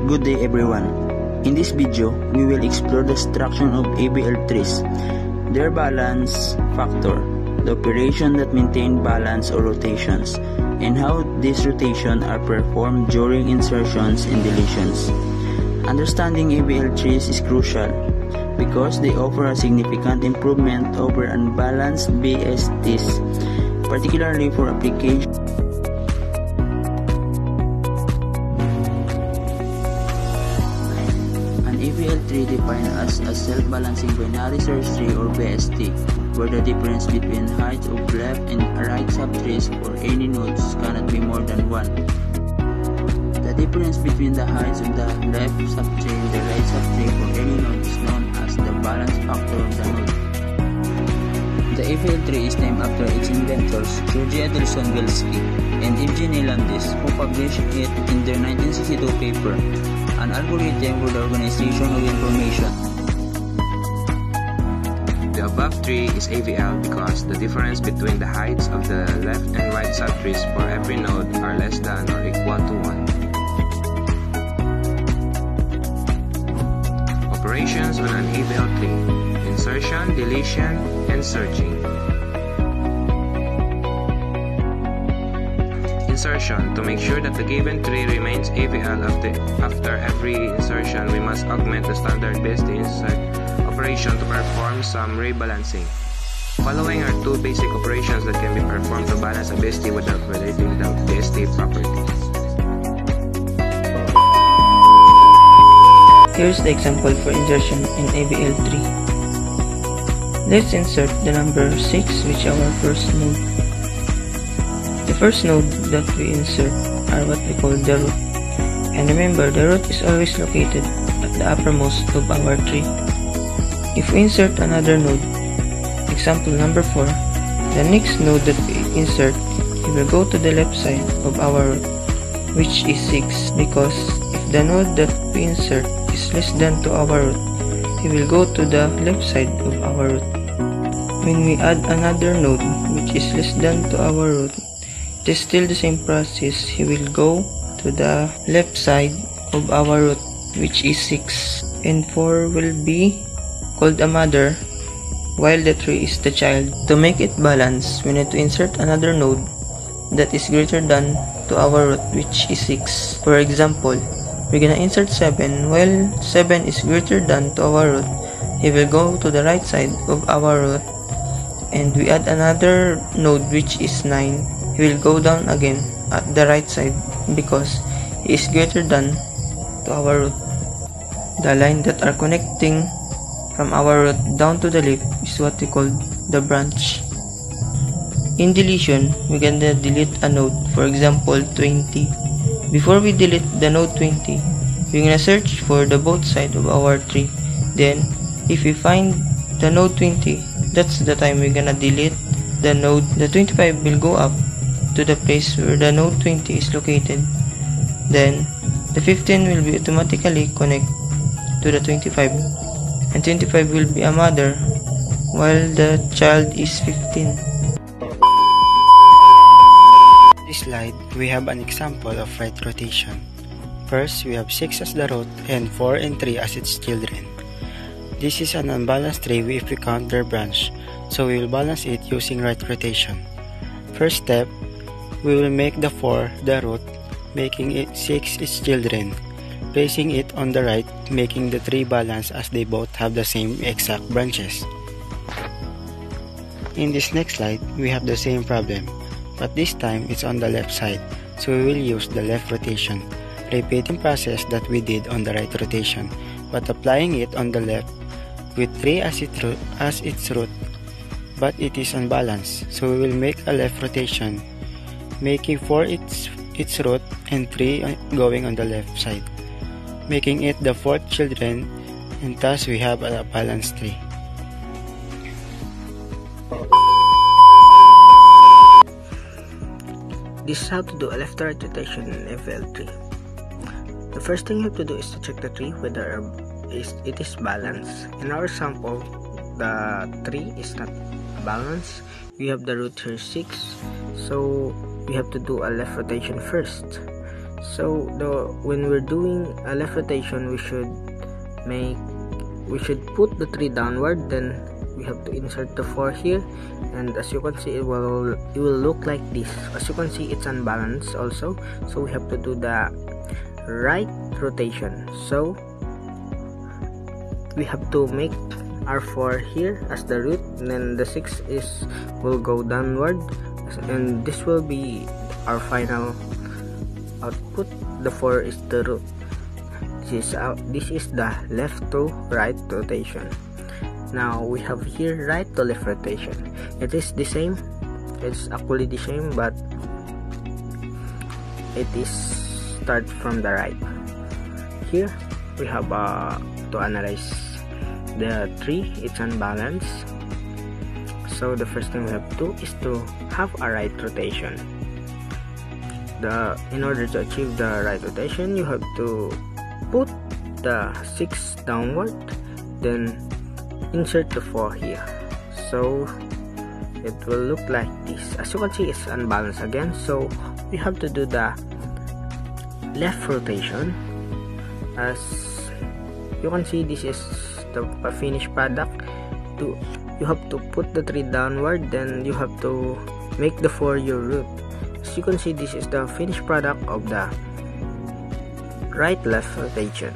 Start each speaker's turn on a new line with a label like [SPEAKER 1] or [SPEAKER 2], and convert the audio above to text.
[SPEAKER 1] Good day everyone. In this video, we will explore the structure of ABL trees, their balance factor, the operation that maintain balance or rotations, and how these rotations are performed during insertions and deletions. Understanding ABL trees is crucial because they offer a significant improvement over unbalanced BSTs, particularly for application. ABL tree defined as a self-balancing binary search tree or BST, where the difference between height of left and right subtrees for any nodes cannot be more than 1. The difference between the heights of the left subtree and the right subtree for any node is known as the balance factor of the node. The ABL tree is named after its inventors, Georgi Adelson-Bielski and Evgeny Landis, who published it in their 1962 paper, An Algorithm for the Organization of Information.
[SPEAKER 2] The above tree is ABL because the difference between the heights of the left and right subtrees for every node are less than or equal to 1. Operations on an ABL tree: insertion, deletion, and searching. Insertion. To make sure that the given tree remains ABL after every insertion, we must augment the standard BST insert operation to perform some rebalancing. Following are two basic operations that can be performed to balance a BST without violating the BST properties.
[SPEAKER 3] Here's the example for insertion in ABL tree. Let's insert the number 6, which is our first node. The first node that we insert are what we call the root. And remember, the root is always located at the uppermost of our tree. If we insert another node, example number 4, the next node that we insert, it will go to the left side of our root, which is 6, because if the node that we insert is less than to our root, it will go to the left side of our root. When we add another node which is less than to our root, it is still the same process. He will go to the left side of our root, which is 6, and 4 will be called a mother, while the 3 is the child. To make it balance, we need to insert another node that is greater than to our root, which is 6. For example, we're gonna insert 7. While 7 is greater than to our root, he will go to the right side of our root, and we add another node which is 9. He will go down again at the right side because he is greater than to our root. The line that are connecting from our root down to the left is what we call the branch. In deletion, we can delete a node, for example 20. Before we delete the node 20, we're gonna search for the both side of our tree. Then, if we find the node 20, that's the time we're gonna delete the node. The 25 will go up to the place where the node 20 is located. Then, the 15 will be automatically connect to the 25, and 25 will be a mother, while the child is 15.
[SPEAKER 4] In this slide, we have an example of right rotation. First, we have 6 as the root and 4 and 3 as its children. This is an unbalanced tree if we count their branch, so we will balance it using right rotation. First step, we will make the 4 the root, making it 6 its children, placing it on the right, making the 3 balance as they both have the same exact branches. In this next slide, we have the same problem, but this time it's on the left side, so we will use the left rotation, repeating process that we did on the right rotation, but applying it on the left with 3 as its root, but it is unbalanced, so we will make a left rotation, making 4 its root and 3 going on the left side, making it the 4th children, and thus we have a balanced tree.
[SPEAKER 3] This is how to do a left-right rotation in ABL tree. The first thing you have to do is to check the tree whether it is balanced. In our sample, the tree is not balanced. We have the root here 6, so we have to do a left rotation first.
[SPEAKER 5] So when we're doing a left rotation, we should put the 3 downward, then we have to insert the 4 here, and as you can see, it will look like this. As you can see, it's unbalanced also, so we have to do the right rotation. So we have to make our 4 here as the root, and then the 6 will go downward, and this will be our final output. The 4 is the root. This is the left to right rotation. Now we have here right to left rotation. It is the same. It's actually the same, but it is start from the right. Here we have to analyze the 3. It's unbalanced. So the first thing we have to do is to have a right rotation. In order to achieve the right rotation, you have to put the 6 downward, then insert the 4 here. So it will look like this. As you can see, it's unbalanced again, so we have to do the left rotation. As you can see, this is the finished product. You have to put the 3 downward, then you have to make the 4 your root. As you can see, this is the finished product of the right-left rotation.